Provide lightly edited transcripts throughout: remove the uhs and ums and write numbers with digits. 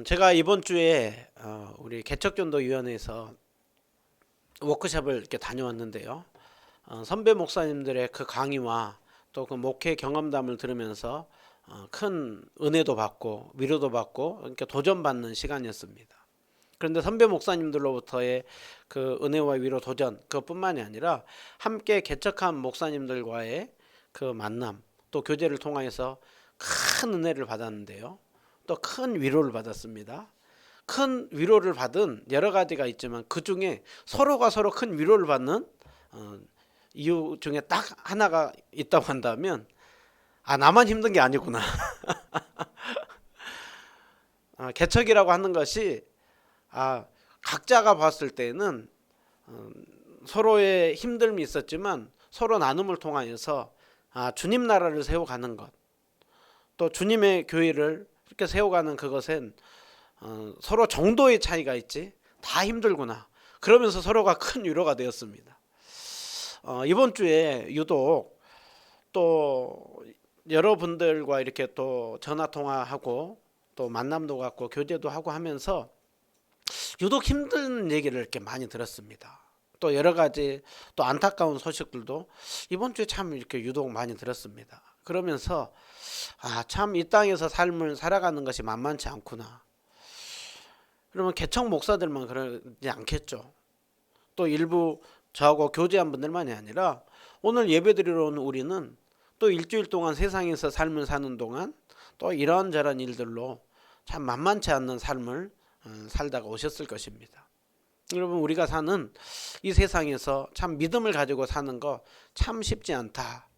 제가 이번 주에 우리 개척전도위원회에서 워크숍을 이렇게 다녀왔는데요. 선배 목사님들의 그 강의와 또 그 목회 경험담을 들으면서 큰 은혜도 받고 위로도 받고 이렇게 도전받는 시간이었습니다. 그런데 선배 목사님들로부터의 그 은혜와 위로 도전 그것뿐만이 아니라 함께 개척한 목사님들과의 그 만남 또 교제를 통하여서 큰 은혜를 받았는데요. 또 큰 위로를 받았습니다. 큰 위로를 받은 여러 가지가 있지만 그 중에 서로가 서로 큰 위로를 받는 이유 중에 딱 하나가 있다고 한다면 나만 힘든 게 아니구나. 개척이라고 하는 것이 각자가 봤을 때는 서로의 힘듦이 있었지만 서로 나눔을 통하여서 주님 나라를 세워가는 것, 또 주님의 교회를 이렇게 세워가는 그것엔 서로 정도의 차이가 있지 다 힘들구나. 그러면서 서로가 큰 위로가 되었습니다. 이번 주에 유독 또 여러분들과 이렇게 또 전화 통화하고 또 만남도 갖고 교제도 하고 하면서 유독 힘든 얘기를 이렇게 많이 들었습니다. 또 여러 가지 또 안타까운 소식들도 이번 주에 참 이렇게 유독 많이 들었습니다. 그러면서 참 이 땅에서 삶을 살아가는 것이 만만치 않구나. 그러면 개척 목사들만 그러지 않겠죠. 또 일부 저하고 교제한 분들만이 아니라 오늘 예배드리러 온 우리는 또 일주일 동안 세상에서 삶을 사는 동안 또 이런저런 일들로 참 만만치 않는 삶을 살다가 오셨을 것입니다. 여러분, 우리가 사는 이 세상에서 참 믿음을 가지고 사는 거 참 쉽지 않다.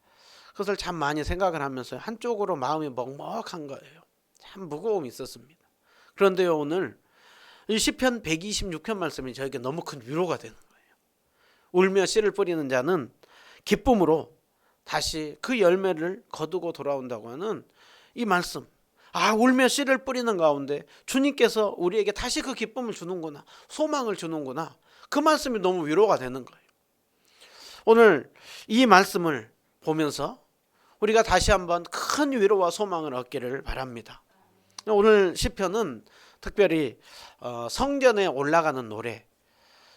그것을 참 많이 생각을 하면서 한쪽으로 마음이 먹먹한 거예요. 참 무거움이 있었습니다. 그런데요, 오늘 이 시편 126편 말씀이 저에게 너무 큰 위로가 되는 거예요. 울며 씨를 뿌리는 자는 기쁨으로 다시 그 열매를 거두고 돌아온다고 하는 이 말씀. 울며 씨를 뿌리는 가운데 주님께서 우리에게 다시 그 기쁨을 주는구나. 소망을 주는구나. 그 말씀이 너무 위로가 되는 거예요. 오늘 이 말씀을 보면서 우리가 다시 한번 큰 위로와 소망을 얻기를 바랍니다. 오늘 시편은 특별히 성전에 올라가는 노래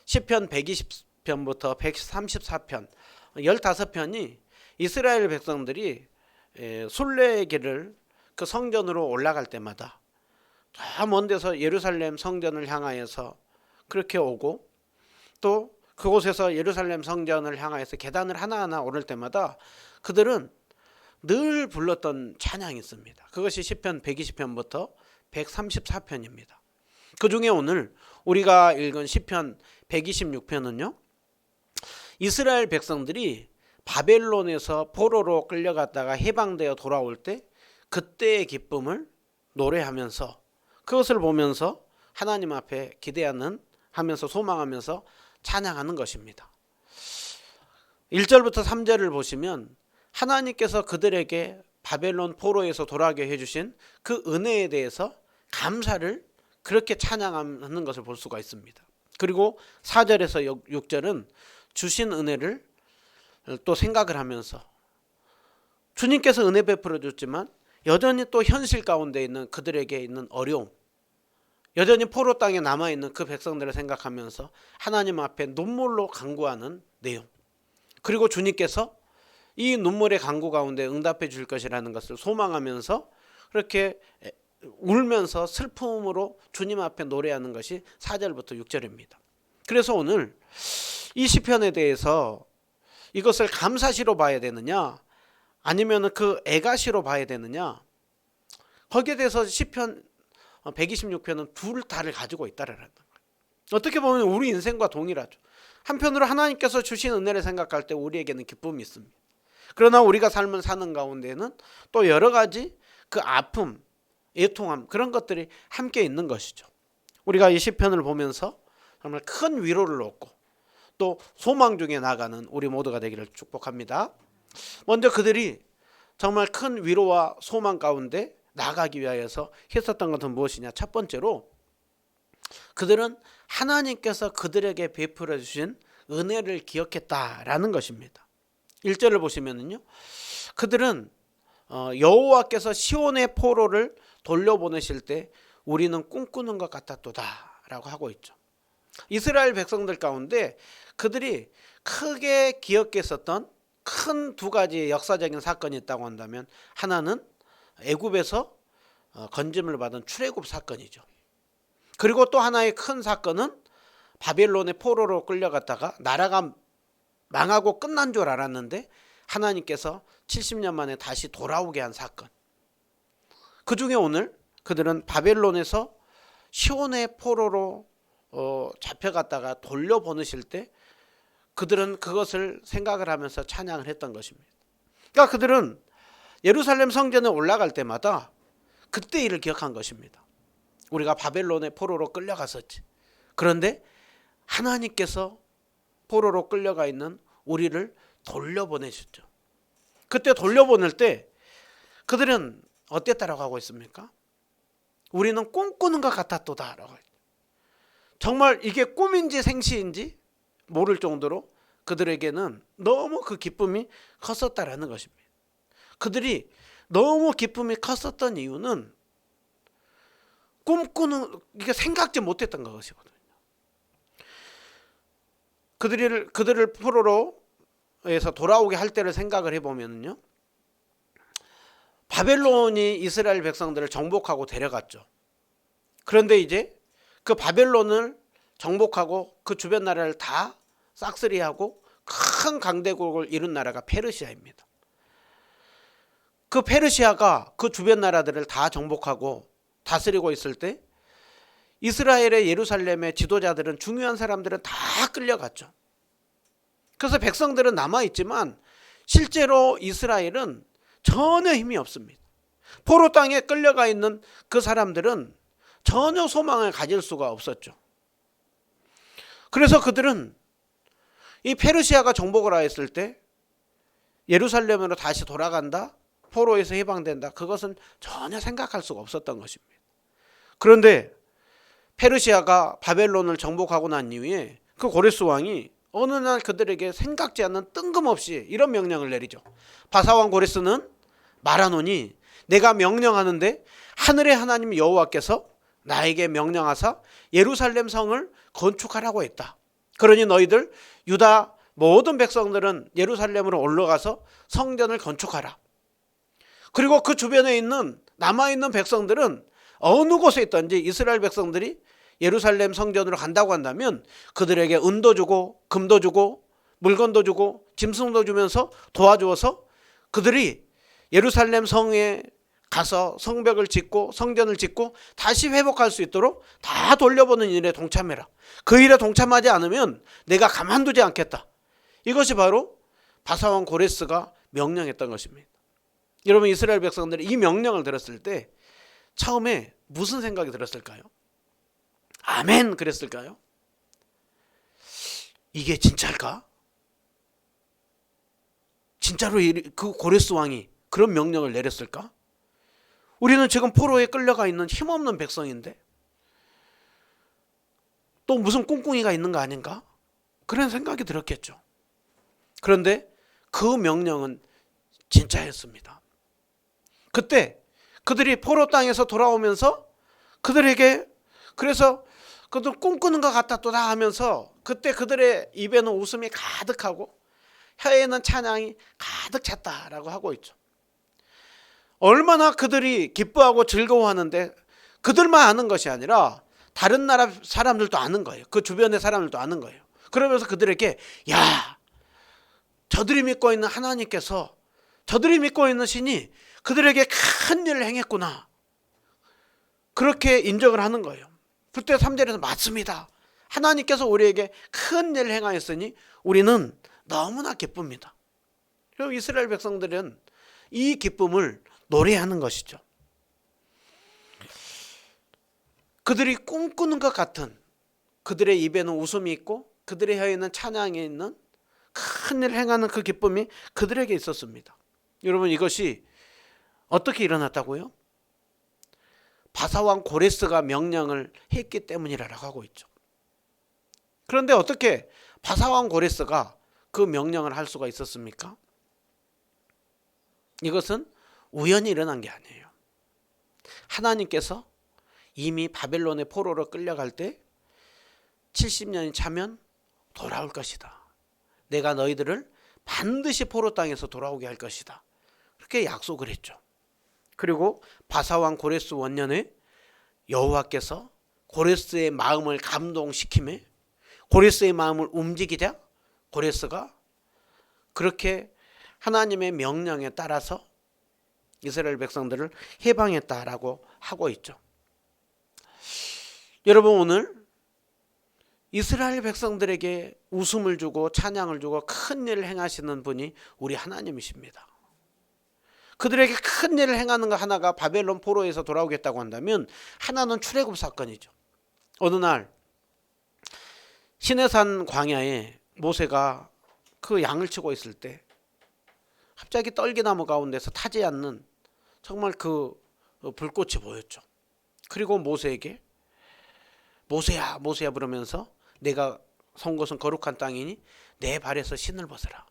시편 120편부터 134편 15편이 이스라엘 백성들이 순례길을 그 성전으로 올라갈 때마다 저 먼 데서 예루살렘 성전을 향하여서 그렇게 오고 또 그곳에서 예루살렘 성전을 향하여서 계단을 하나하나 오를 때마다 그들은 늘 불렀던 찬양이 있습니다. 그것이 시편 120편부터 134편입니다. 그 중에 오늘 우리가 읽은 시편 126편은요. 이스라엘 백성들이 바벨론에서 포로로 끌려갔다가 해방되어 돌아올 때 그때의 기쁨을 노래하면서 그것을 보면서 하나님 앞에 기대하는 하면서 소망하면서 찬양하는 것입니다. 1절부터 3절을 보시면 하나님께서 그들에게 바벨론 포로에서 돌아오게 해주신 그 은혜에 대해서 감사를 그렇게 찬양하는 것을 볼 수가 있습니다. 그리고 4절에서 6절은 주신 은혜를 또 생각을 하면서 주님께서 은혜 베풀어 줬지만 여전히 또 현실 가운데 있는 그들에게 있는 어려움, 여전히 포로 땅에 남아있는 그 백성들을 생각하면서 하나님 앞에 눈물로 간구하는 내용, 그리고 주님께서 이 눈물의 간구 가운데 응답해 줄 것이라는 것을 소망하면서 그렇게 울면서 슬픔으로 주님 앞에 노래하는 것이 4절부터 6절입니다. 그래서 오늘 이 시편에 대해서 이것을 감사시로 봐야 되느냐 아니면 그 애가시로 봐야 되느냐, 거기에 대해서 시편 126편은 둘 다를 가지고 있다라는 거예요. 어떻게 보면 우리 인생과 동일하죠. 한편으로 하나님께서 주신 은혜를 생각할 때 우리에게는 기쁨이 있습니다. 그러나 우리가 삶을 사는 가운데는 또 여러 가지 그 아픔, 애통함 그런 것들이 함께 있는 것이죠. 우리가 이 시편을 보면서 정말 큰 위로를 얻고 또 소망 중에 나가는 우리 모두가 되기를 축복합니다. 먼저 그들이 정말 큰 위로와 소망 가운데 나가기 위하여서 했었던 것은 무엇이냐? 첫 번째로 그들은 하나님께서 그들에게 베풀어 주신 은혜를 기억했다라는 것입니다. 1절을 보시면은요, 그들은 여호와께서 시온의 포로를 돌려보내실 때 우리는 꿈꾸는 것 같았도다 라고 하고 있죠. 이스라엘 백성들 가운데 그들이 크게 기억했었던 큰 두 가지 역사적인 사건이 있다고 한다면, 하나는 애굽에서 건짐을 받은 출애굽 사건이죠. 그리고 또 하나의 큰 사건은 바벨론의 포로로 끌려갔다가 나라가 망하고 끝난 줄 알았는데 하나님께서 70년 만에 다시 돌아오게 한 사건. 그 중에 오늘 그들은 바벨론에서 시온의 포로로 잡혀갔다가 돌려보내실 때 그들은 그것을 생각을 하면서 찬양을 했던 것입니다. 그러니까 그들은 예루살렘 성전에 올라갈 때마다 그때 일을 기억한 것입니다. 우리가 바벨론의 포로로 끌려갔었지. 그런데 하나님께서 포로로 끌려가 있는 우리를 돌려보내셨죠. 그때 돌려보낼 때 그들은 어땠다라고 하고 있습니까? 우리는 꿈꾸는 것 같았도다라고. 정말 이게 꿈인지 생시인지 모를 정도로 그들에게는 너무 그 기쁨이 컸었다라는 것입니다. 그들이 너무 기쁨이 컸었던 이유는 꿈꾸는, 이게 생각지 못했던 것이거든요. 그들을 포로로에서 돌아오게 할 때를 생각을 해보면요, 바벨론이 이스라엘 백성들을 정복하고 데려갔죠. 그런데 이제 그 바벨론을 정복하고 그 주변 나라를 다 싹쓸이하고 큰 강대국을 이룬 나라가 페르시아입니다. 그 페르시아가 그 주변 나라들을 다 정복하고 다스리고 있을 때 이스라엘의 예루살렘의 지도자들은, 중요한 사람들은 다 끌려갔죠. 그래서 백성들은 남아있지만 실제로 이스라엘은 전혀 힘이 없습니다. 포로 땅에 끌려가 있는 그 사람들은 전혀 소망을 가질 수가 없었죠. 그래서 그들은 이 페르시아가 정복을 하였을 때 예루살렘으로 다시 돌아간다, 포로에서 해방된다, 그것은 전혀 생각할 수가 없었던 것입니다. 그런데 페르시아가 바벨론을 정복하고 난 이후에 그 고레스 왕이 어느 날 그들에게 생각지 않는 뜬금없이 이런 명령을 내리죠. 바사왕 고레스는 말하노니 내가 명령하는데 하늘의 하나님 여호와께서 나에게 명령하사 예루살렘 성을 건축하라고 했다. 그러니 너희들 유다 모든 백성들은 예루살렘으로 올라가서 성전을 건축하라. 그리고 그 주변에 있는 남아있는 백성들은 어느 곳에 있든지 이스라엘 백성들이 예루살렘 성전으로 간다고 한다면 그들에게 은도 주고 금도 주고 물건도 주고 짐승도 주면서 도와주어서 그들이 예루살렘 성에 가서 성벽을 짓고 성전을 짓고 다시 회복할 수 있도록 다 돌려보는 일에 동참해라. 그 일에 동참하지 않으면 내가 가만두지 않겠다. 이것이 바로 바사왕 고레스가 명령했던 것입니다. 여러분, 이스라엘 백성들이 이 명령을 들었을 때 처음에 무슨 생각이 들었을까요? 아멘 그랬을까요? 이게 진짜일까? 진짜로 그 고레스 왕이 그런 명령을 내렸을까? 우리는 지금 포로에 끌려가 있는 힘없는 백성인데 또 무슨 꿍꿍이가 있는 거 아닌가? 그런 생각이 들었겠죠. 그런데 그 명령은 진짜였습니다. 그때 그들이 포로 땅에서 돌아오면서 그들에게, 그래서 그들 꿈꾸는 것 같았도다 하면서 그때 그들의 입에는 웃음이 가득하고 혀에는 찬양이 가득 찼다라고 하고 있죠. 얼마나 그들이 기뻐하고 즐거워하는데 그들만 아는 것이 아니라 다른 나라 사람들도 아는 거예요. 그 주변의 사람들도 아는 거예요. 그러면서 그들에게, 야, 저들이 믿고 있는 하나님께서, 저들이 믿고 있는 신이 그들에게 큰 일을 행했구나, 그렇게 인정을 하는 거예요. 그때 3절에서 맞습니다. 하나님께서 우리에게 큰 일을 행하였으니 우리는 너무나 기쁩니다. 그리고 이스라엘 백성들은 이 기쁨을 노래하는 것이죠. 그들이 꿈꾸는 것 같은, 그들의 입에는 웃음이 있고 그들의 혀에는 찬양이 있는 큰 일을 행하는 그 기쁨이 그들에게 있었습니다. 여러분, 이것이 어떻게 일어났다고요? 바사왕 고레스가 명령을 했기 때문이라고 하고 있죠. 그런데 어떻게 바사왕 고레스가 그 명령을 할 수가 있었습니까? 이것은 우연히 일어난 게 아니에요. 하나님께서 이미 바벨론의 포로로 끌려갈 때 70년이 차면 돌아올 것이다. 내가 너희들을 반드시 포로 땅에서 돌아오게 할 것이다. 그렇게 약속을 했죠. 그리고 바사왕 고레스 원년에 여호와께서 고레스의 마음을 감동시키며 고레스의 마음을 움직이자 고레스가 그렇게 하나님의 명령에 따라서 이스라엘 백성들을 해방했다라고 하고 있죠. 여러분, 오늘 이스라엘 백성들에게 웃음을 주고 찬양을 주고 큰 일을 행하시는 분이 우리 하나님이십니다. 그들에게 큰 일을 행하는 것 하나가 바벨론 포로에서 돌아오겠다고 한다면 하나는 출애굽 사건이죠. 어느 날 시내산 광야에 모세가 그 양을 치고 있을 때 갑자기 떨기나무 가운데서 타지 않는 정말 그 불꽃이 보였죠. 그리고 모세에게 모세야 모세야 부르면서 내가 선 곳은 거룩한 땅이니 내 발에서 신을 벗으라.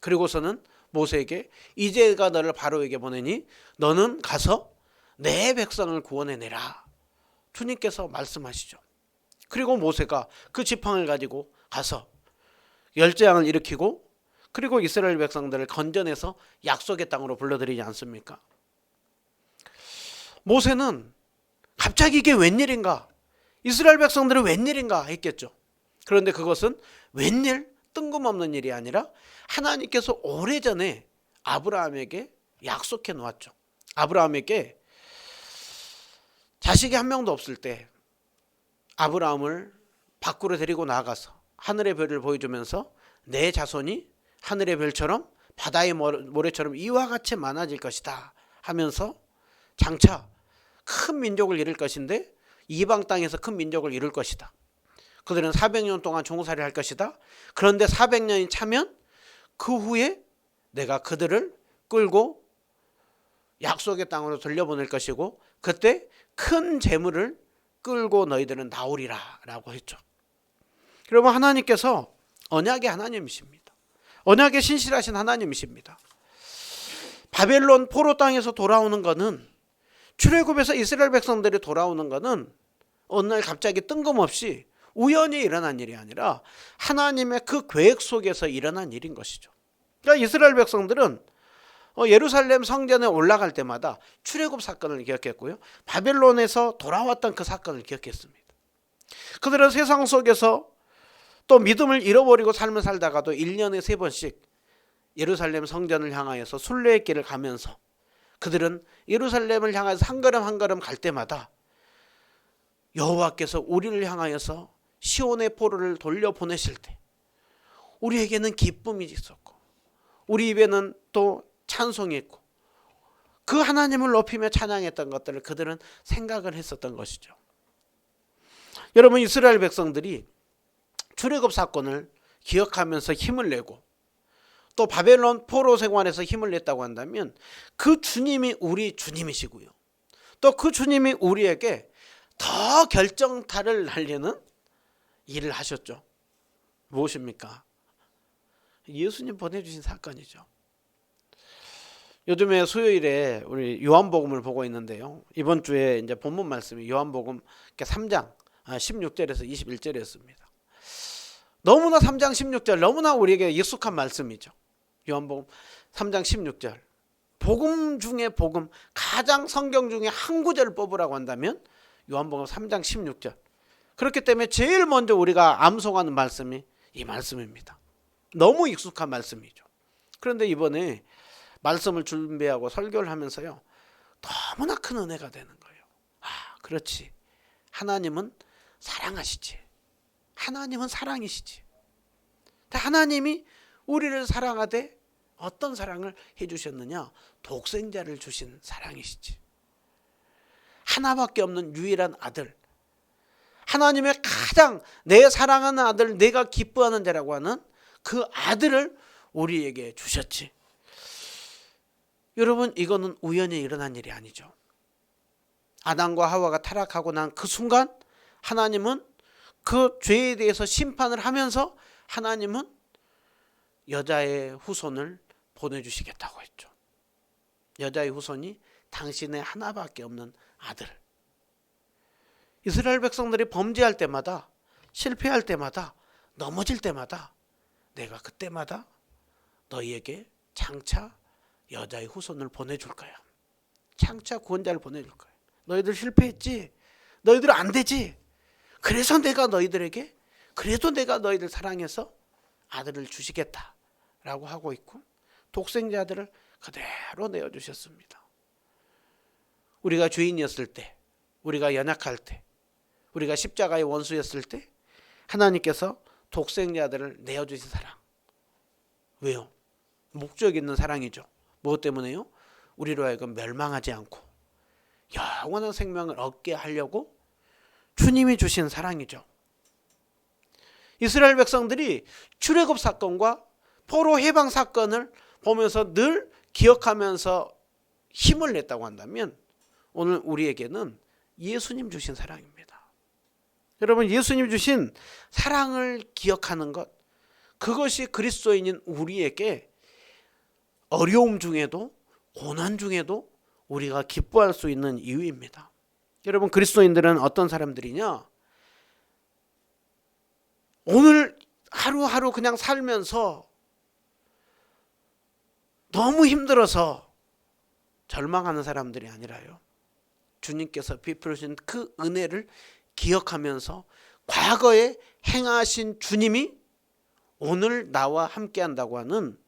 그리고서는 모세에게 이제가 너를 바로에게 보내니 너는 가서 내 백성을 구원해내라. 주님께서 말씀하시죠. 그리고 모세가 그 지팡이를 가지고 가서 열재앙을 일으키고 그리고 이스라엘 백성들을 건져내서 약속의 땅으로 불러들이지 않습니까? 모세는 갑자기 이게 웬일인가? 이스라엘 백성들은 웬일인가 했겠죠. 그런데 그것은 웬일 뜬금없는 일이 아니라 하나님께서 오래전에 아브라함에게 약속해 놓았죠. 아브라함에게 자식이 한 명도 없을 때 아브라함을 밖으로 데리고 나가서 하늘의 별을 보여주면서 내 자손이 하늘의 별처럼 바다의 모래처럼 이와 같이 많아질 것이다 하면서 장차 큰 민족을 이룰 것인데 이방 땅에서 큰 민족을 이룰 것이다. 그들은 400년 동안 종살이 할 것이다. 그런데 400년이 차면 그 후에 내가 그들을 끌고 약속의 땅으로 돌려보낼 것이고 그때 큰 재물을 끌고 너희들은 나오리라 라고 했죠. 여러분, 하나님께서 언약의 하나님이십니다. 언약에 신실하신 하나님이십니다. 바벨론 포로 땅에서 돌아오는 것은 출애굽에서 이스라엘 백성들이 돌아오는 것은 어느 날 갑자기 뜬금없이 우연히 일어난 일이 아니라 하나님의 그 계획 속에서 일어난 일인 것이죠. 그러니까 이스라엘 백성들은 예루살렘 성전에 올라갈 때마다 출애굽 사건을 기억했고요. 바벨론에서 돌아왔던 그 사건을 기억했습니다. 그들은 세상 속에서 또 믿음을 잃어버리고 삶을 살다가도 1년에 3번씩 예루살렘 성전을 향하여서 순례의 길을 가면서 그들은 예루살렘을 향해서 한 걸음 한 걸음 갈 때마다 여호와께서 우리를 향하여서 시온의 포로를 돌려보내실 때 우리에게는 기쁨이 있었고 우리 입에는 또 찬송이 있고 그 하나님을 높이며 찬양했던 것들을 그들은 생각을 했었던 것이죠. 여러분, 이스라엘 백성들이 출애굽 사건을 기억하면서 힘을 내고 또 바벨론 포로 생활에서 힘을 냈다고 한다면 그 주님이 우리 주님이시고요. 또 그 주님이 우리에게 더 결정타를 날리는 일을 하셨죠. 무엇입니까? 예수님 보내주신 사건이죠. 요즘에 수요일에 우리 요한복음을 보고 있는데요. 이번 주에 이제 본문 말씀이 요한복음 3장 16절에서 21절이었습니다. 너무나 3장 16절 너무나 우리에게 익숙한 말씀이죠. 요한복음 3장 16절. 복음 중에 복음, 가장 성경 중에 한 구절을 뽑으라고 한다면 요한복음 3장 16절. 그렇기 때문에 제일 먼저 우리가 암송하는 말씀이 이 말씀입니다. 너무 익숙한 말씀이죠. 그런데 이번에 말씀을 준비하고 설교를 하면서요, 너무나 큰 은혜가 되는 거예요. 그렇지. 하나님은 사랑하시지. 하나님은 사랑이시지. 하나님이 우리를 사랑하되 어떤 사랑을 해주셨느냐? 독생자를 주신 사랑이시지. 하나밖에 없는 유일한 아들, 하나님의 가장 내 사랑하는 아들, 내가 기뻐하는 자라고 하는 그 아들을 우리에게 주셨지. 여러분, 이거는 우연히 일어난 일이 아니죠. 아담과 하와가 타락하고 난 그 순간 하나님은 그 죄에 대해서 심판을 하면서 하나님은 여자의 후손을 보내주시겠다고 했죠. 여자의 후손이 당신의 하나밖에 없는 아들. 이스라엘 백성들이 범죄할 때마다, 실패할 때마다, 넘어질 때마다 내가 그때마다 너희에게 장차 여자의 후손을 보내줄 거야. 장차 구원자를 보내줄 거야. 너희들 실패했지? 너희들 안 되지? 그래서 내가 너희들에게, 그래도 내가 너희들 사랑해서 아들을 주시겠다 라고 하고 있고, 독생자들을 그대로 내어주셨습니다. 우리가 죄인이었을 때, 우리가 연약할 때, 우리가 십자가의 원수였을 때 하나님께서 독생자들을 내어주신 사랑. 왜요? 목적 있는 사랑이죠. 무엇 때문에요? 우리로 하여금 멸망하지 않고 영원한 생명을 얻게 하려고 주님이 주신 사랑이죠. 이스라엘 백성들이 출애굽 사건과 포로 해방 사건을 보면서 늘 기억하면서 힘을 냈다고 한다면, 오늘 우리에게는 예수님 주신 사랑입니다. 여러분, 예수님 주신 사랑을 기억하는 것, 그것이 그리스도인인 우리에게 어려움 중에도 고난 중에도 우리가 기뻐할 수 있는 이유입니다. 여러분, 그리스도인들은 어떤 사람들이냐? 오늘 하루하루 그냥 살면서 너무 힘들어서 절망하는 사람들이 아니라요, 주님께서 베풀으신 그 은혜를 기억하면서 과거에 행하신 주님이 오늘 나와 함께 한다고 하는,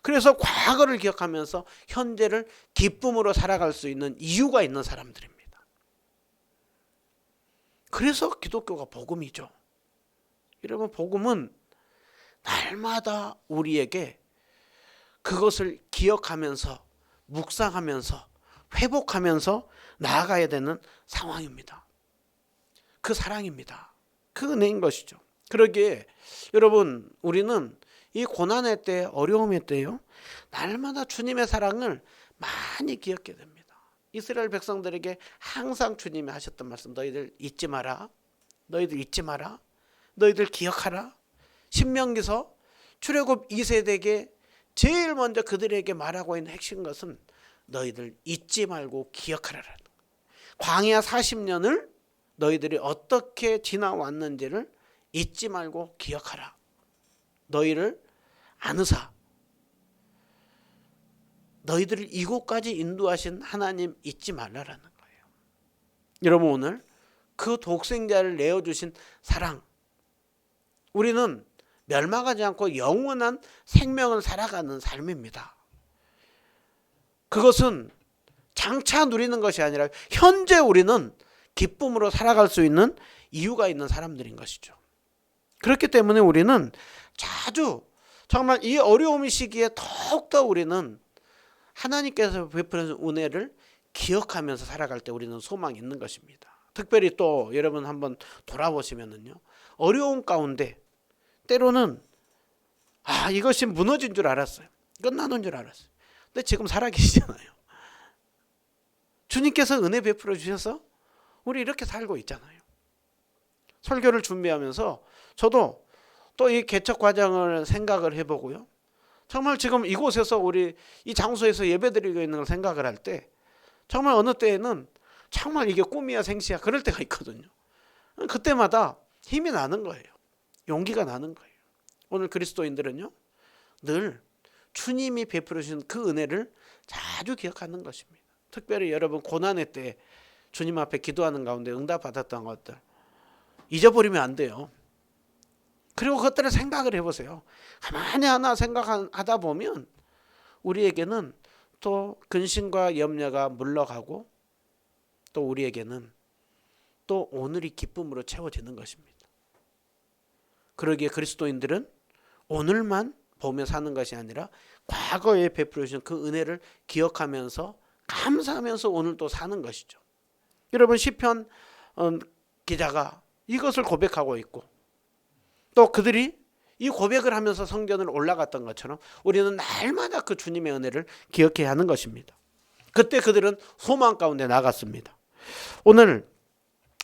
그래서 과거를 기억하면서 현재를 기쁨으로 살아갈 수 있는 이유가 있는 사람들입니다. 그래서 기독교가 복음이죠. 여러분, 복음은 날마다 우리에게 그것을 기억하면서 묵상하면서 회복하면서 나아가야 되는 상황입니다. 그 사랑입니다. 그 은혜인 것이죠. 그러기에 여러분, 우리는 이 고난의 때, 어려움의 때요, 날마다 주님의 사랑을 많이 기억해야 됩니다. 이스라엘 백성들에게 항상 주님이 하셨던 말씀, 너희들 잊지 마라, 너희들 잊지 마라, 너희들 기억하라. 신명기서 출애굽 2세대에게 제일 먼저 그들에게 말하고 있는 핵심 것은 너희들 잊지 말고 기억하라라는 거예요. 광야 40년을 너희들이 어떻게 지나왔는지를 잊지 말고 기억하라. 너희를 안으사 너희들을 이곳까지 인도하신 하나님 잊지 말라라는 거예요. 여러분, 오늘 그 독생자를 내어주신 사랑, 우리는 멸망하지 않고 영원한 생명을 살아가는 삶입니다. 그것은 장차 누리는 것이 아니라 현재 우리는 기쁨으로 살아갈 수 있는 이유가 있는 사람들인 것이죠. 그렇기 때문에 우리는 자주 정말 이 어려움 시기에 더욱더 우리는 하나님께서 베푸는 은혜를 기억하면서 살아갈 때 우리는 소망이 있는 것입니다. 특별히 또 여러분 한번 돌아보시면은요, 어려움 가운데 때로는 이것이 무너진 줄 알았어요. 끝나는 줄 알았어요. 근데 지금 살아계시잖아요. 주님께서 은혜 베풀어 주셔서 우리 이렇게 살고 있잖아요. 설교를 준비하면서 저도 또 이 개척 과정을 생각을 해보고요, 정말 지금 이곳에서 우리 이 장소에서 예배드리고 있는 걸 생각을 할 때 정말 어느 때에는 정말 이게 꿈이야 생시야 그럴 때가 있거든요. 그때마다 힘이 나는 거예요. 용기가 나는 거예요. 오늘 그리스도인들은요, 늘 주님이 베풀어 주신 그 은혜를 자주 기억하는 것입니다. 특별히 여러분, 고난의 때 주님 앞에 기도하는 가운데 응답받았던 것들 잊어버리면 안 돼요. 그리고 그것들을 생각을 해보세요. 가만히 하나 생각하다 보면 우리에게는 또 근심과 염려가 물러가고 또 우리에게는 또 오늘이 기쁨으로 채워지는 것입니다. 그러기에 그리스도인들은 오늘만 보며 사는 것이 아니라 과거에 베풀어 주신 그 은혜를 기억하면서 감사하면서 오늘 또 사는 것이죠. 여러분, 시편 기자가 이것을 고백하고 있고 또 그들이 이 고백을 하면서 성전을 올라갔던 것처럼 우리는 날마다 그 주님의 은혜를 기억해야 하는 것입니다. 그때 그들은 소망 가운데 나갔습니다. 오늘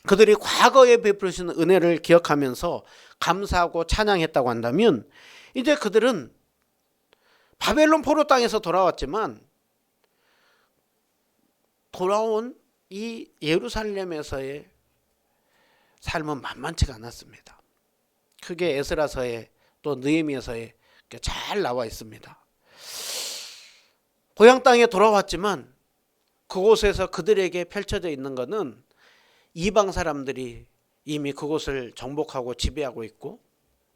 그들이 과거에 베푸신 은혜를 기억하면서 감사하고 찬양했다고 한다면, 이제 그들은 바벨론 포로 땅에서 돌아왔지만 돌아온 이 예루살렘에서의 삶은 만만치가 않았습니다. 크게 에스라서에 또 느헤미야서에 잘 나와 있습니다. 고향 땅에 돌아왔지만 그곳에서 그들에게 펼쳐져 있는 것은 이방 사람들이 이미 그곳을 정복하고 지배하고 있고,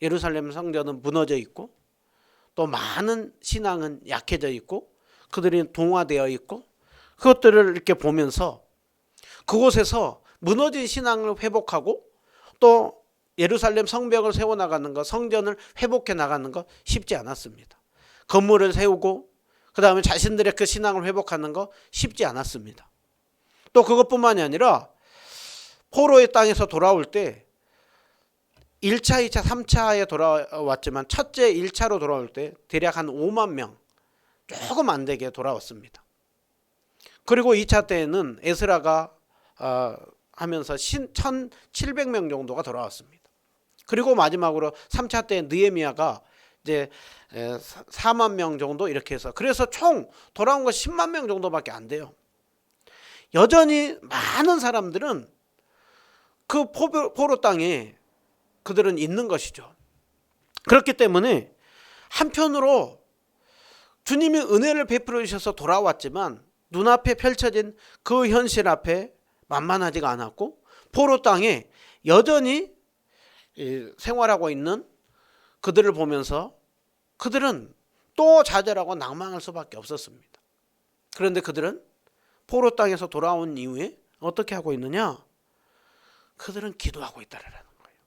예루살렘 성전은 무너져 있고, 또 많은 신앙은 약해져 있고, 그들이 동화되어 있고, 그것들을 이렇게 보면서 그곳에서 무너진 신앙을 회복하고 또 예루살렘 성벽을 세워나가는 것, 성전을 회복해 나가는 것 쉽지 않았습니다. 건물을 세우고 그 다음에 자신들의 그 신앙을 회복하는 것 쉽지 않았습니다. 또 그것뿐만이 아니라 포로의 땅에서 돌아올 때 1차, 2차, 3차에 돌아왔지만 첫째 1차로 돌아올 때 대략 한 5만 명, 조금 안 되게 돌아왔습니다. 그리고 2차 때에는 에스라가 하면서 1,700명 정도가 돌아왔습니다. 그리고 마지막으로 3차 때 느헤미야가 이제 4만 명 정도 이렇게 해서, 그래서 총 돌아온 거 10만 명 정도밖에 안 돼요. 여전히 많은 사람들은 그 포로 땅에 그들은 있는 것이죠. 그렇기 때문에 한편으로 주님이 은혜를 베풀어 주셔서 돌아왔지만 눈앞에 펼쳐진 그 현실 앞에 만만하지가 않았고, 포로 땅에 여전히 생활하고 있는 그들을 보면서 그들은 또 좌절하고 낭망할 수밖에 없었습니다. 그런데 그들은 포로 땅에서 돌아온 이후에 어떻게 하고 있느냐? 그들은 기도하고 있다라는 거예요.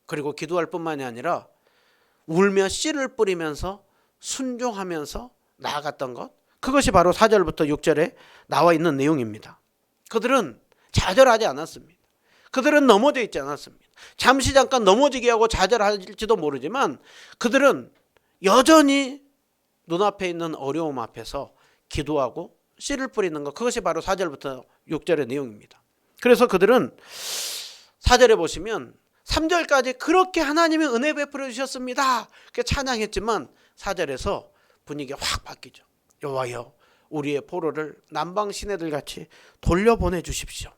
그리고 기도할 뿐만이 아니라 울며 씨를 뿌리면서 순종하면서 나아갔던 것, 그것이 바로 4절부터 6절에 나와 있는 내용입니다. 그들은 좌절하지 않았습니다. 그들은 넘어져 있지 않았습니다. 잠시 잠깐 넘어지게 하고 좌절할지도 모르지만 그들은 여전히 눈앞에 있는 어려움 앞에서 기도하고 씨를 뿌리는 것, 그것이 바로 4절부터 6절의 내용입니다. 그래서 그들은 4절에 보시면 3절까지 그렇게 하나님이 은혜 베풀어 주셨습니다, 그렇게 찬양했지만 4절에서 분위기가 확 바뀌죠. 여호와여, 우리의 포로를 남방 시내들 같이 돌려보내 주십시오.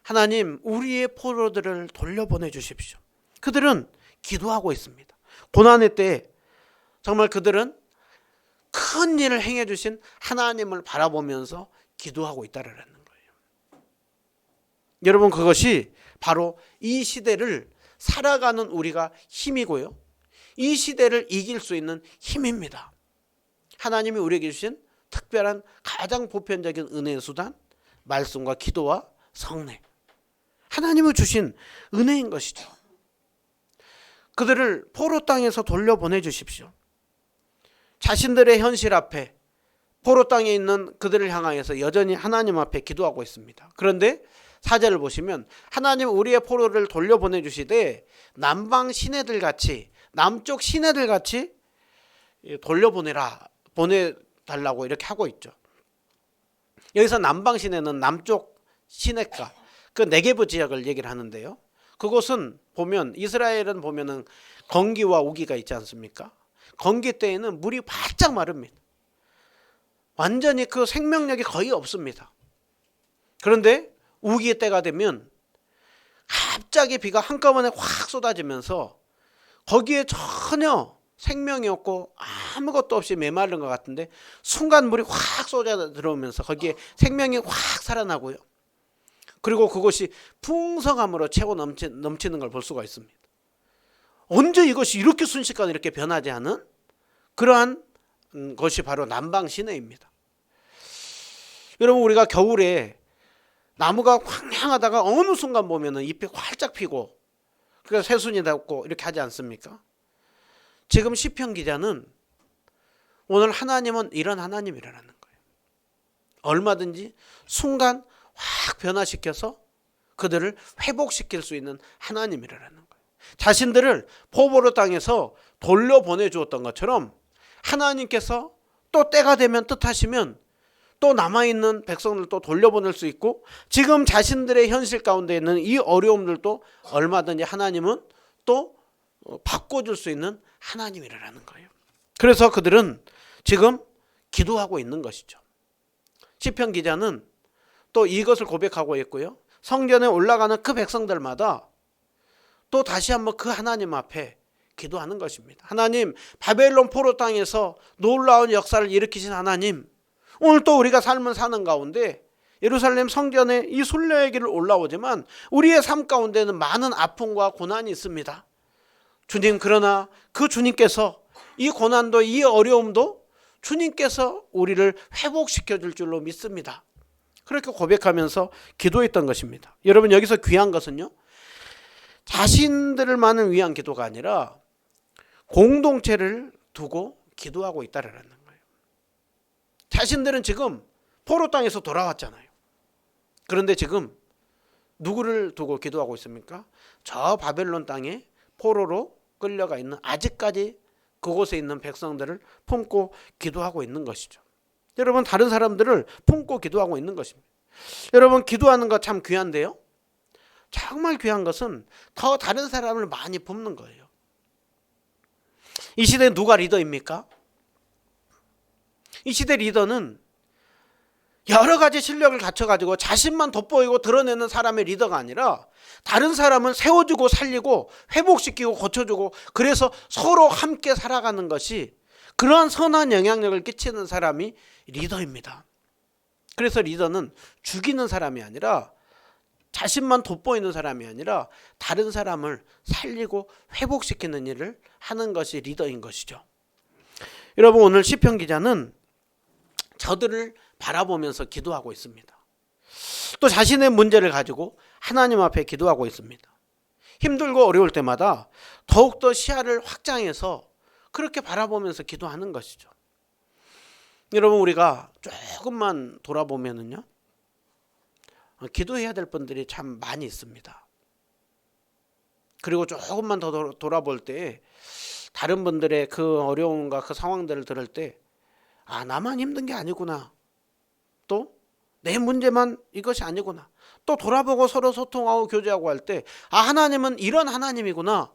하나님, 우리의 포로들을 돌려보내 주십시오. 그들은 기도하고 있습니다. 고난의 때 정말 그들은 큰 일을 행해 주신 하나님을 바라보면서 기도하고 있다라는 거예요. 여러분, 그것이 바로 이 시대를 살아가는 우리가 힘이고요, 이 시대를 이길 수 있는 힘입니다. 하나님이 우리에게 주신 특별한 가장 보편적인 은혜의 수단, 말씀과 기도와 성례, 하나님이 주신 은혜인 것이죠. 그들을 포로 땅에서 돌려보내 주십시오. 자신들의 현실 앞에 포로 땅에 있는 그들을 향하여서 여전히 하나님 앞에 기도하고 있습니다. 그런데 4절을 보시면 하나님 우리의 포로를 돌려보내 주시되 남방 시내들 같이, 남쪽 시내들 같이 보내달라고 이렇게 하고 있죠. 여기서 남방 시내는 남쪽 시내가 그 네게브 지역을 얘기를 하는데요, 그곳은 보면 이스라엘은 보면은 건기와 우기가 있지 않습니까? 건기 때에는 물이 바짝 마릅니다. 완전히 그 생명력이 거의 없습니다. 그런데 우기 때가 되면 갑자기 비가 한꺼번에 확 쏟아지면서 거기에 전혀 생명이 없고 아무것도 없이 메마른 것 같은데 순간 물이 확 쏟아 들어오면서 거기에 생명이 확 살아나고요, 그리고 그것이 풍성함으로 채워 넘치는 걸 볼 수가 있습니다. 언제 이것이 이렇게 순식간에 이렇게 변하지 않은 그러한 것이 바로 남방 시내입니다. 여러분, 우리가 겨울에 나무가 황량하다가 어느 순간 보면은 잎이 활짝 피고 그래서 새순이 닿고 이렇게 하지 않습니까? 지금 시편 기자는 오늘 하나님은 이런 하나님이라는 거예요. 얼마든지 순간 확 변화시켜서 그들을 회복시킬 수 있는 하나님이라는 거예요. 자신들을 포로로 땅에서 돌려보내 주었던 것처럼 하나님께서 또 때가 되면 뜻하시면 또 남아있는 백성들을 또 돌려보낼 수 있고, 지금 자신들의 현실 가운데 있는 이 어려움들도 얼마든지 하나님은 또 바꿔줄 수 있는 하나님이라는 거예요. 그래서 그들은 지금 기도하고 있는 것이죠. 시편 기자는 또 이것을 고백하고 있고요, 성전에 올라가는 그 백성들마다 또 다시 한번 그 하나님 앞에 기도하는 것입니다. 하나님, 바벨론 포로 땅에서 놀라운 역사를 일으키신 하나님, 오늘 또 우리가 삶을 사는 가운데 예루살렘 성전에 이 순례의 길을 올라오지만 우리의 삶 가운데는 많은 아픔과 고난이 있습니다. 주님, 그러나 그 주님께서 이 고난도 이 어려움도 주님께서 우리를 회복시켜 줄 줄로 믿습니다. 그렇게 고백하면서 기도했던 것입니다. 여러분, 여기서 귀한 것은요, 자신들만을 위한 기도가 아니라 공동체를 두고 기도하고 있다라는 거예요. 자신들은 지금 포로 땅에서 돌아왔잖아요. 그런데 지금 누구를 두고 기도하고 있습니까? 저 바벨론 땅에 포로로 끌려가 있는, 아직까지 그곳에 있는 백성들을 품고 기도하고 있는 것이죠. 여러분, 다른 사람들을 품고 기도하고 있는 것입니다. 여러분, 기도하는 거 참 귀한데요, 정말 귀한 것은 더 다른 사람을 많이 품는 거예요. 이 시대에 누가 리더입니까? 이 시대 리더는 여러 가지 실력을 갖춰가지고 자신만 돋보이고 드러내는 사람의 리더가 아니라 다른 사람은 세워주고 살리고 회복시키고 고쳐주고, 그래서 서로 함께 살아가는 것이, 그러한 선한 영향력을 끼치는 사람이 리더입니다. 그래서 리더는 죽이는 사람이 아니라, 자신만 돋보이는 사람이 아니라 다른 사람을 살리고 회복시키는 일을 하는 것이 리더인 것이죠. 여러분, 오늘 시편 기자는 저들을 바라보면서 기도하고 있습니다. 또 자신의 문제를 가지고 하나님 앞에 기도하고 있습니다. 힘들고 어려울 때마다 더욱더 시야를 확장해서 그렇게 바라보면서 기도하는 것이죠. 여러분, 우리가 조금만 돌아보면은요, 기도해야 될 분들이 참 많이 있습니다. 그리고 조금만 더 돌아볼 때 다른 분들의 그 어려움과 그 상황들을 들을 때, 아, 나만 힘든 게 아니구나, 또 내 문제만 이것이 아니구나, 또 돌아보고 서로 소통하고 교제하고 할 때, 아, 하나님은 이런 하나님이구나,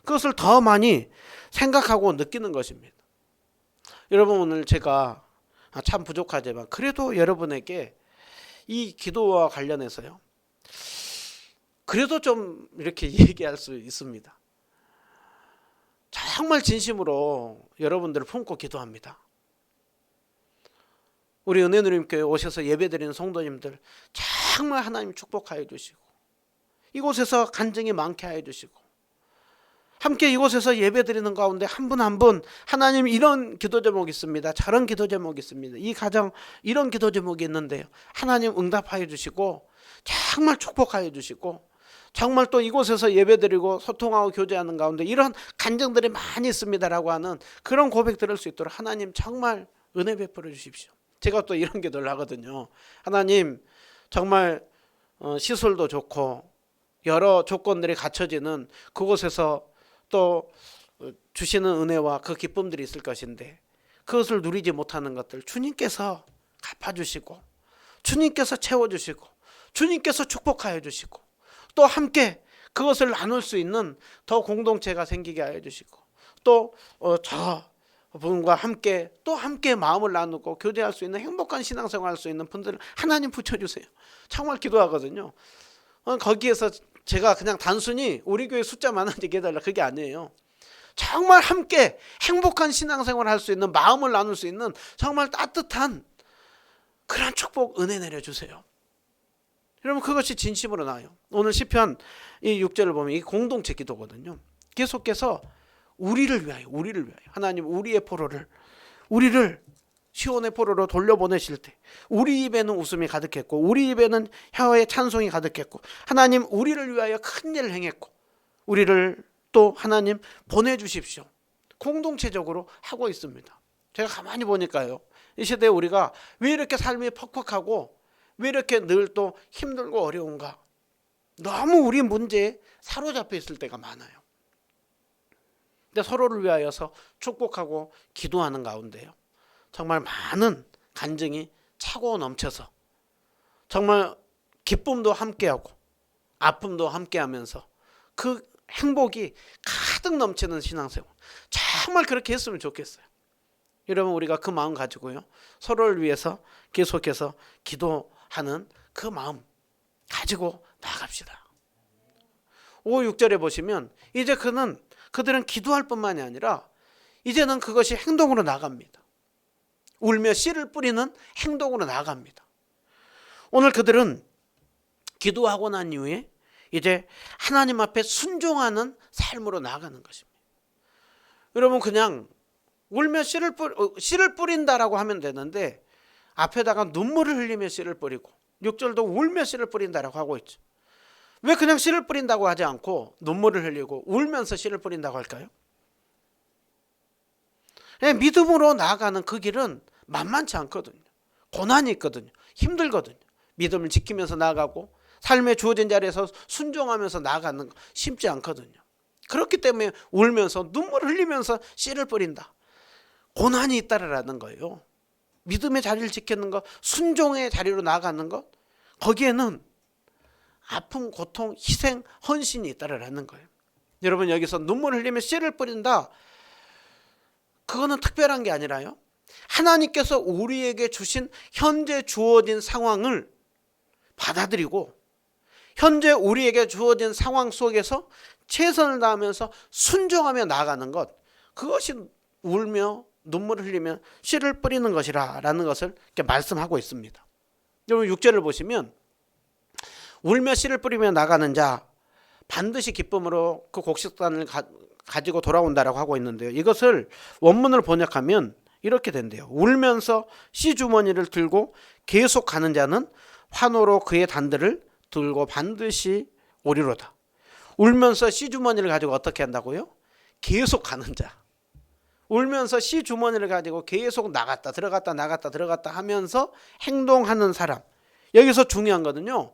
그것을 더 많이 생각하고 느끼는 것입니다. 여러분, 오늘 제가 참 부족하지만 그래도 여러분에게 이 기도와 관련해서요, 그래도 좀 이렇게 얘기할 수 있습니다. 정말 진심으로 여러분들을 품고 기도합니다. 우리 은혜누림교회 오셔서 예배드리는 성도님들 정말 하나님 축복하여 주시고, 이곳에서 간증이 많게 하여 주시고, 함께 이곳에서 예배드리는 가운데 한 분 한 분, 하나님 이런 기도 제목이 있습니다, 저런 기도 제목이 있습니다, 이 가정 이런 기도 제목이 있는데요, 하나님 응답하여 주시고 정말 축복하여 주시고, 정말 또 이곳에서 예배드리고 소통하고 교제하는 가운데 이런 간증들이 많이 있습니다라고 하는 그런 고백 들을 수 있도록 하나님 정말 은혜 베풀어 주십시오. 제가 또 이런 기도를 하거든요. 하나님, 정말 시설도 좋고 여러 조건들이 갖춰지는 그곳에서 또 주시는 은혜와 그 기쁨들이 있을 것인데, 그것을 누리지 못하는 것들 주님께서 갚아주시고, 주님께서 채워주시고, 주님께서 축복하여 주시고, 또 함께 그것을 나눌 수 있는 더 공동체가 생기게 하여 주시고, 또 저 분과 함께 또 함께 마음을 나누고 교제할 수 있는 행복한 신앙생활 할 수 있는 분들을 하나님 붙여주세요. 정말 기도하거든요. 거기에서 제가 그냥 단순히 우리 교회 숫자 많은지 해달라, 그게 아니에요. 정말 함께 행복한 신앙생활 할 수 있는, 마음을 나눌 수 있는 정말 따뜻한 그런 축복, 은혜 내려주세요. 여러분, 그것이 진심으로 나와요. 오늘 시편 이 6절을 보면 이 공동체 기도거든요. 계속해서 우리를 위하여 하나님, 우리의 포로를, 우리를 시온의 포로로 돌려보내실 때 우리 입에는 웃음이 가득했고 우리 입에는 혀의 찬송이 가득했고, 하나님 우리를 위하여 큰 일을 행했고 우리를 또 하나님 보내주십시오. 공동체적으로 하고 있습니다. 제가 가만히 보니까요, 이 시대에 우리가 왜 이렇게 삶이 퍽퍽하고 왜 이렇게 늘 또 힘들고 어려운가, 너무 우리 문제에 사로잡혀 있을 때가 많아요. 근데 서로를 위하여서 축복하고 기도하는 가운데요, 정말 많은 간증이 차고 넘쳐서 정말 기쁨도 함께하고 아픔도 함께하면서 그 행복이 가득 넘치는 신앙생활, 정말 그렇게 했으면 좋겠어요. 여러분, 우리가 그 마음 가지고요, 서로를 위해서 계속해서 기도하는 그 마음 가지고 나갑시다. 5, 6절에 보시면 이제 그들은 기도할 뿐만이 아니라 이제는 그것이 행동으로 나갑니다. 울며 씨를 뿌리는 행동으로 나갑니다. 오늘 그들은 기도하고 난 이후에 이제 하나님 앞에 순종하는 삶으로 나아가는 것입니다. 여러분 그냥 울며 씨를 뿌린다라고 하면 되는데 앞에다가 눈물을 흘리며 씨를 뿌리고 6절도 울며 씨를 뿌린다라고 하고 있죠. 왜 그냥 씨를 뿌린다고 하지 않고 눈물을 흘리고 울면서 씨를 뿌린다고 할까요? 믿음으로 나아가는 그 길은 만만치 않거든요. 고난이 있거든요. 힘들거든요. 믿음을 지키면서 나아가고 삶에 주어진 자리에서 순종하면서 나아가는 거 쉽지 않거든요. 그렇기 때문에 울면서 눈물을 흘리면서 씨를 뿌린다. 고난이 있다라는 거예요. 믿음의 자리를 지키는 것, 순종의 자리로 나아가는 것, 거기에는 아픔, 고통, 희생, 헌신이 있다라는 거예요. 여러분 여기서 눈물을 흘리며 씨를 뿌린다. 그거는 특별한 게 아니라요. 하나님께서 우리에게 주신 현재 주어진 상황을 받아들이고 현재 우리에게 주어진 상황 속에서 최선을 다하면서 순종하며 나아가는 것, 그것이 울며 눈물을 흘리며 씨를 뿌리는 것이라 라는 것을 이렇게 말씀하고 있습니다. 여러분 6절을 보시면 울며 씨를 뿌리며 나가는 자 반드시 기쁨으로 그 곡식단을 가지고 돌아온다라고 하고 있는데요. 이것을 원문을 번역하면 이렇게 된대요. 울면서 씨 주머니를 들고 계속 가는 자는 환호로 그의 단들을 들고 반드시 오리로다. 울면서 씨 주머니를 가지고 어떻게 한다고요? 계속 가는 자. 울면서 씨 주머니를 가지고 계속 나갔다 들어갔다 나갔다 들어갔다 하면서 행동하는 사람. 여기서 중요한 거는요.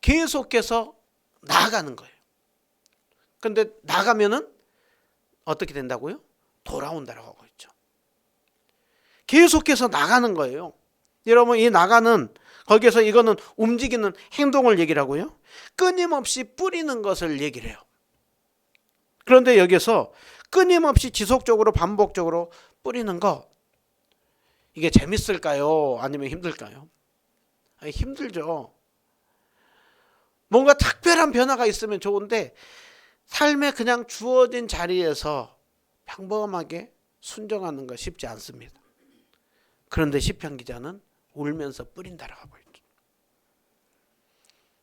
계속해서 나아가는 거예요. 근데 나가면은 어떻게 된다고요? 돌아온다라고 하고 있죠. 계속해서 나가는 거예요. 여러분 이 나가는 거기에서 이거는 움직이는 행동을 얘기를 하고요. 끊임없이 뿌리는 것을 얘기를 해요. 그런데 여기서 끊임없이 지속적으로 반복적으로 뿌리는 것, 이게 재밌을까요? 아니면 힘들까요? 힘들죠. 뭔가 특별한 변화가 있으면 좋은데 삶에 그냥 주어진 자리에서 평범하게 순종하는 거 쉽지 않습니다. 그런데 시편 기자는 울면서 뿌린다라고 하고 있죠.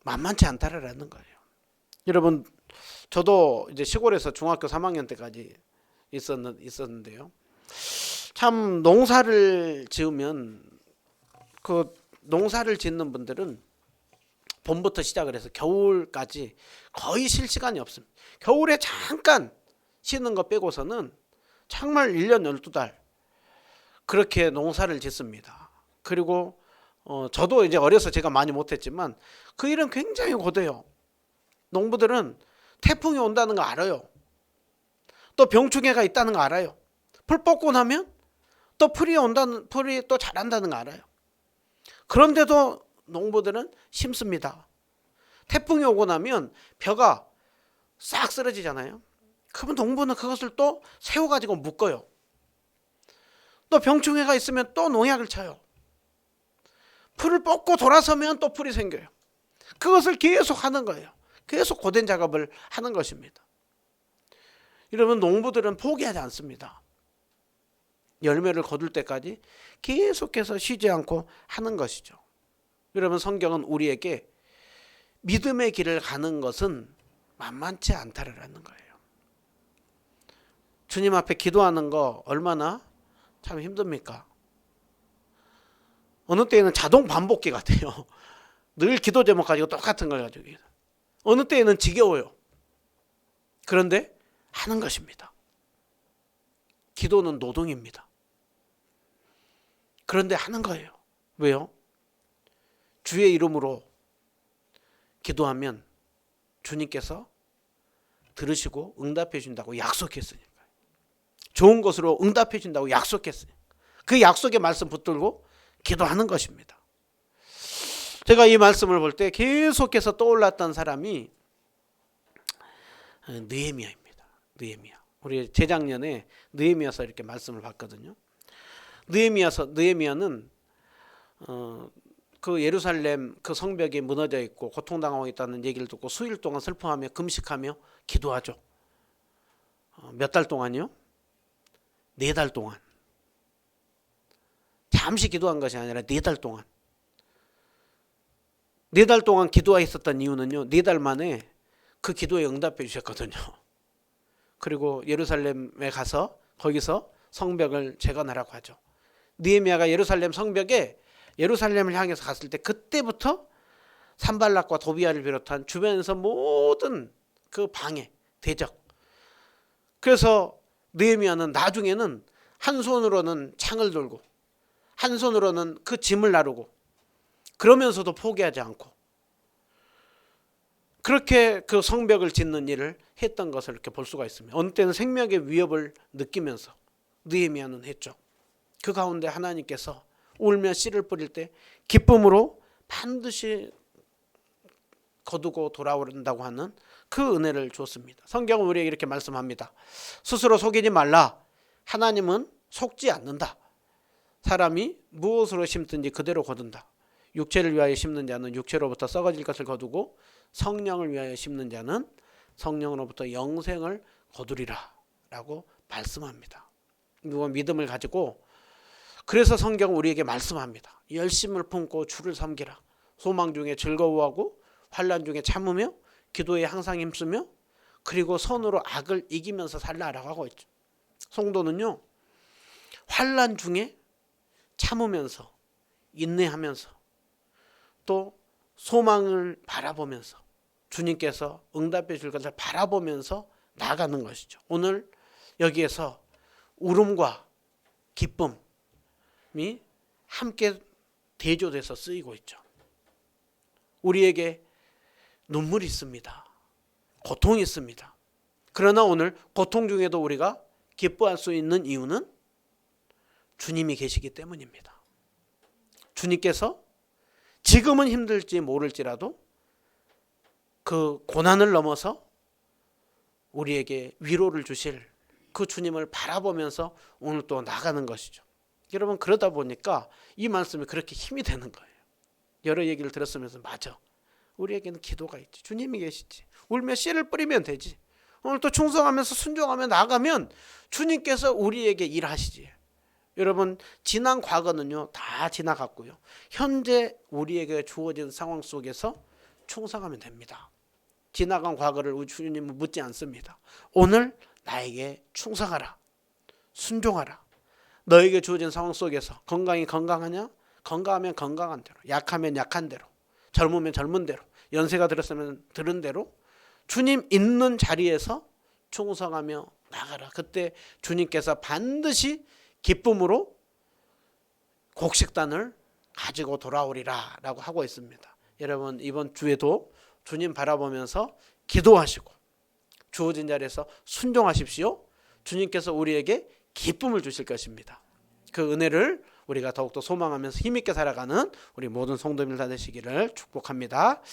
만만치 않다라는 거예요. 여러분 저도 이제 시골에서 중학교 3학년 때까지 있었는데요. 참 농사를 지으면 그 농사를 짓는 분들은 봄부터 시작을 해서 겨울까지 거의 쉴 시간이 없습니다. 겨울에 잠깐 쉬는 거 빼고서는 정말 1년 12달 그렇게 농사를 짓습니다. 그리고 저도 이제 어려서 제가 많이 못했지만 그 일은 굉장히 고돼요. 농부들은 태풍이 온다는 거 알아요. 또 병충해가 있다는 거 알아요. 풀 뽑고 나면 또 풀이 또 자란다는 거 알아요. 그런데도 농부들은 심습니다. 태풍이 오고 나면 벼가 싹 쓰러지잖아요. 그러면 농부는 그것을 또 세워가지고 묶어요. 또 병충해가 있으면 또 농약을 쳐요. 풀을 뽑고 돌아서면 또 풀이 생겨요. 그것을 계속 하는 거예요. 계속 고된 작업을 하는 것입니다. 여러분 농부들은 포기하지 않습니다. 열매를 거둘 때까지 계속해서 쉬지 않고 하는 것이죠. 여러분 성경은 우리에게 믿음의 길을 가는 것은 만만치 않다라는 거예요. 주님 앞에 기도하는 거 얼마나 참 힘듭니까? 어느 때에는 자동 반복기 같아요. 늘 기도 제목 가지고 똑같은 걸 가지고. 어느 때에는 지겨워요. 그런데 하는 것입니다. 기도는 노동입니다. 그런데 하는 거예요. 왜요? 주의 이름으로 기도하면 주님께서 들으시고 응답해 준다고 약속했으니까. 좋은 것으로 응답해 준다고 약속했으니까. 그 약속의 말씀 붙들고 기도하는 것입니다. 제가 이 말씀을 볼 때 계속해서 떠올랐던 사람이 느헤미야입니다. 느헤미야. 우리 재작년에 느헤미야서 이렇게 말씀을 봤거든요. 느헤미야는 그 예루살렘 그 성벽이 무너져 있고 고통당하고 있다는 얘기를 듣고 수일 동안 슬퍼하며 금식하며 기도하죠. 몇 달 동안요? 4달 동안. 잠시 기도한 것이 아니라 4달 동안. 4달 동안 기도했었던 이유는요, 4달 만에 그 기도에 응답해 주셨거든요. 그리고 예루살렘에 가서 거기서 성벽을 재건하라고 하죠. 느헤미야가 예루살렘 성벽에 예루살렘을 향해서 갔을 때 그때부터 산발락과 도비아를 비롯한 주변에서 모든 그 방해, 대적. 그래서 느헤미야는 나중에는 한 손으로는 창을 들고 한 손으로는 그 짐을 나르고 그러면서도 포기하지 않고 그렇게 그 성벽을 짓는 일을 했던 것을 이렇게 볼 수가 있습니다. 어느 때는 생명의 위협을 느끼면서 느헤미야는 했죠. 그 가운데 하나님께서 울며 씨를 뿌릴 때 기쁨으로 반드시 거두고 돌아오른다고 하는 그 은혜를 줬습니다. 성경은 우리에게 이렇게 말씀합니다. 스스로 속이지 말라. 하나님은 속지 않는다. 사람이 무엇으로 심든지 그대로 거둔다. 육체를 위하여 심는 자는 육체로부터 썩어질 것을 거두고 성령을 위하여 심는 자는 성령으로부터 영생을 거두리라 라고 말씀합니다. 이건 믿음을 가지고, 그래서 성경은 우리에게 말씀합니다. 열심을 품고 주를 섬기라. 소망 중에 즐거워하고 환난 중에 참으며 기도에 항상 힘쓰며 그리고 선으로 악을 이기면서 살라라고 하고 있죠. 성도는요, 환난 중에 참으면서 인내하면서 또 소망을 바라보면서 주님께서 응답해 줄 것을 바라보면서 나아가는 것이죠. 오늘 여기에서 울음과 기쁨이 함께 대조돼서 쓰이고 있죠. 우리에게 눈물이 있습니다. 고통이 있습니다. 그러나 오늘 고통 중에도 우리가 기뻐할 수 있는 이유는 주님이 계시기 때문입니다. 주님께서 지금은 힘들지 모를지라도 그 고난을 넘어서 우리에게 위로를 주실 그 주님을 바라보면서 오늘 또 나가는 것이죠. 여러분, 그러다 보니까 이 말씀이 그렇게 힘이 되는 거예요. 여러 얘기를 들었으면서 맞아. 우리에게는 기도가 있지. 주님이 계시지. 울며 씨를 뿌리면 되지. 오늘 또 충성하면서 순종하며 나가면 주님께서 우리에게 일하시지. 여러분, 지난 과거는요 다 지나갔고요. 현재 우리에게 주어진 상황 속에서 충성하면 됩니다. 지나간 과거를 주님은 묻지 않습니다. 오늘 나에게 충성하라. 순종하라. 너에게 주어진 상황 속에서 건강이 건강하냐? 건강하면 건강한 대로, 약하면 약한 대로, 젊으면 젊은 대로, 연세가 들었으면 들은 대로 주님 있는 자리에서 충성하며 나가라. 그때 주님께서 반드시 기쁨으로 곡식단을 가지고 돌아오리라 라고 하고 있습니다. 여러분, 이번 주에도 주님 바라보면서 기도하시고 주어진 자리에서 순종하십시오. 주님께서 우리에게 기쁨을 주실 것입니다. 그 은혜를 우리가 더욱더 소망하면서 힘있게 살아가는 우리 모든 성도님들 다 되시기를 축복합니다.